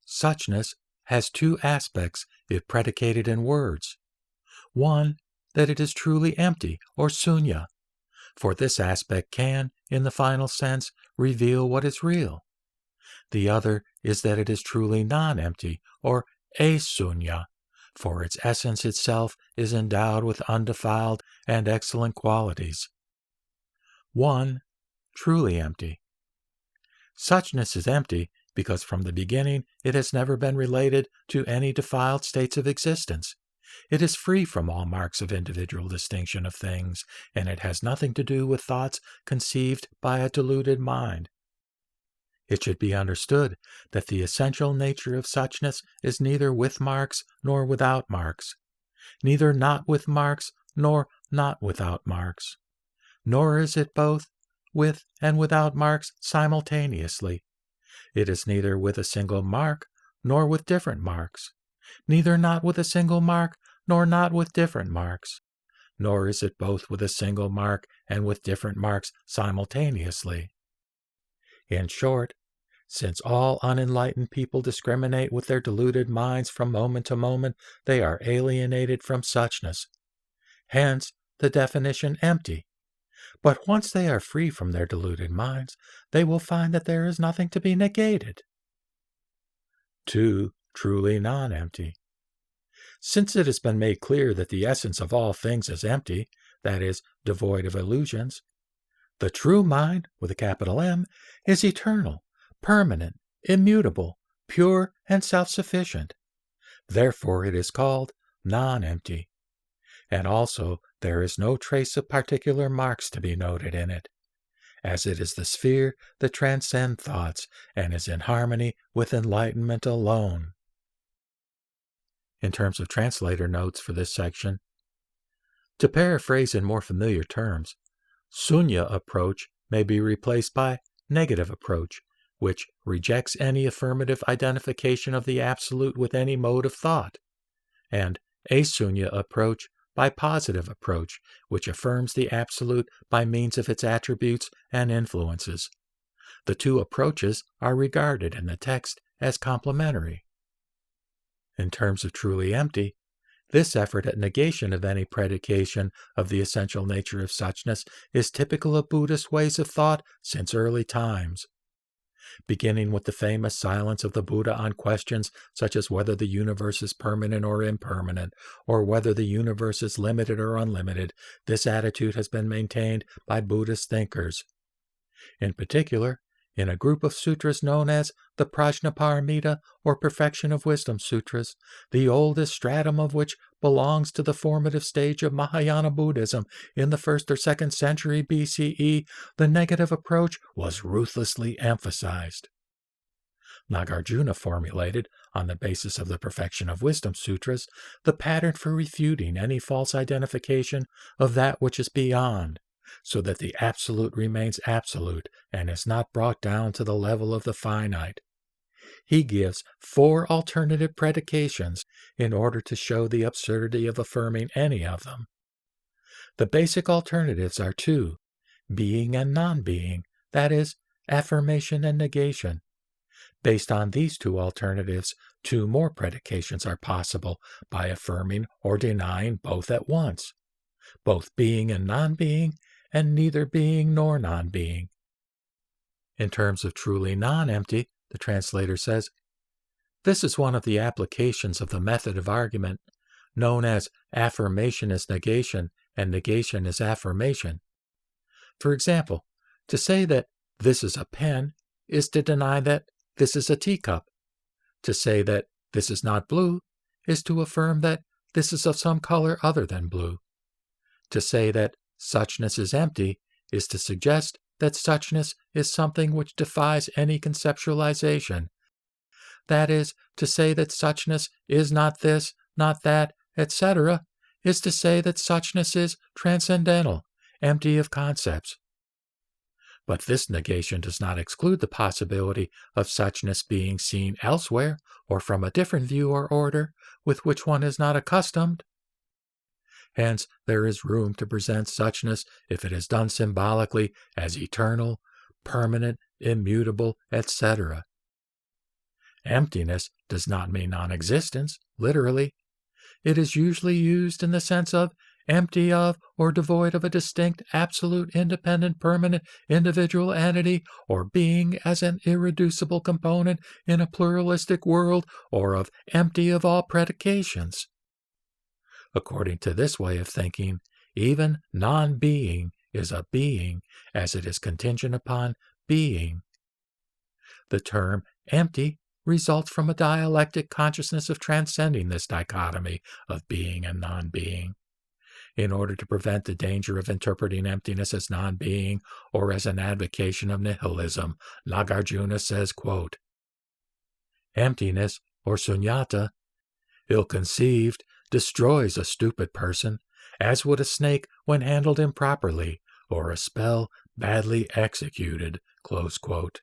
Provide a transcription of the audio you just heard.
Suchness has two aspects if predicated in words. One, that it is truly empty, or sunya, for this aspect can, in the final sense, reveal what is real. The other is that it is truly non-empty, or asunya, for its essence itself is endowed with undefiled and excellent qualities. 1. Truly empty. Suchness is empty because from the beginning it has never been related to any defiled states of existence. It is free from all marks of individual distinction of things, and it has nothing to do with thoughts conceived by a deluded mind. It should be understood that the essential nature of suchness is neither with marks nor without marks, neither not with marks nor not without marks, nor is it both with and without marks simultaneously. It is neither with a single mark nor with different marks, neither not with a single mark nor not with different marks, nor is it both with a single mark and with different marks simultaneously. In short, since all unenlightened people discriminate with their deluded minds from moment to moment, they are alienated from suchness. Hence the definition empty. But once they are free from their deluded minds, they will find that there is nothing to be negated. 2. Truly non-empty. Since it has been made clear that the essence of all things is empty, that is, devoid of illusions, the true mind, with a capital M, is eternal, permanent, immutable, pure, and self-sufficient. Therefore it is called non-empty. And also there is no trace of particular marks to be noted in it, as it is the sphere that transcends thoughts and is in harmony with enlightenment alone. In terms of translator notes for this section, to paraphrase in more familiar terms, sunya approach may be replaced by negative approach, which rejects any affirmative identification of the absolute with any mode of thought, and asunya approach by positive approach, which affirms the absolute by means of its attributes and influences. The two approaches are regarded in the text as complementary. In terms of truly empty, this effort at negation of any predication of the essential nature of suchness is typical of Buddhist ways of thought since early times. Beginning with the famous silence of the Buddha on questions such as whether the universe is permanent or impermanent, or whether the universe is limited or unlimited, this attitude has been maintained by Buddhist thinkers. In particular, in a group of sutras known as the Prajnaparamita or Perfection of Wisdom Sutras, the oldest stratum of which belongs to the formative stage of Mahayana Buddhism in the 1st or 2nd century BCE, the negative approach was ruthlessly emphasized. Nagarjuna formulated, on the basis of the Perfection of Wisdom Sutras, the pattern for refuting any false identification of that which is beyond, so that the absolute remains absolute and is not brought down to the level of the finite. He gives 4 alternative predications in order to show the absurdity of affirming any of them. The basic alternatives are 2, being and non-being, that is, affirmation and negation. Based on these 2 alternatives, 2 more predications are possible by affirming or denying both at once, both being and non-being, and neither being nor non-being. In terms of truly non-empty, the translator says, this is one of the applications of the method of argument known as affirmation is negation and negation is affirmation. For example, to say that this is a pen is to deny that this is a teacup. To say that this is not blue is to affirm that this is of some color other than blue. To say that suchness is empty is to suggest that suchness is something which defies any conceptualization. That is, to say that suchness is not this, not that, etc., is to say that suchness is transcendental, empty of concepts. But this negation does not exclude the possibility of suchness being seen elsewhere or from a different view or order with which one is not accustomed. Hence, there is room to present suchness, if it is done symbolically, as eternal, permanent, immutable, etc. Emptiness does not mean non-existence, literally. It is usually used in the sense of empty of or devoid of a distinct, absolute, independent, permanent, individual entity or being as an irreducible component in a pluralistic world, or of empty of all predications. According to this way of thinking, even non-being is a being as it is contingent upon being. The term empty results from a dialectic consciousness of transcending this dichotomy of being and non-being. In order to prevent the danger of interpreting emptiness as non-being or as an advocation of nihilism, Nagarjuna says, quote, "Emptiness, or sunyata, ill-conceived, destroys a stupid person, as would a snake when handled improperly, or a spell badly executed." Close quote.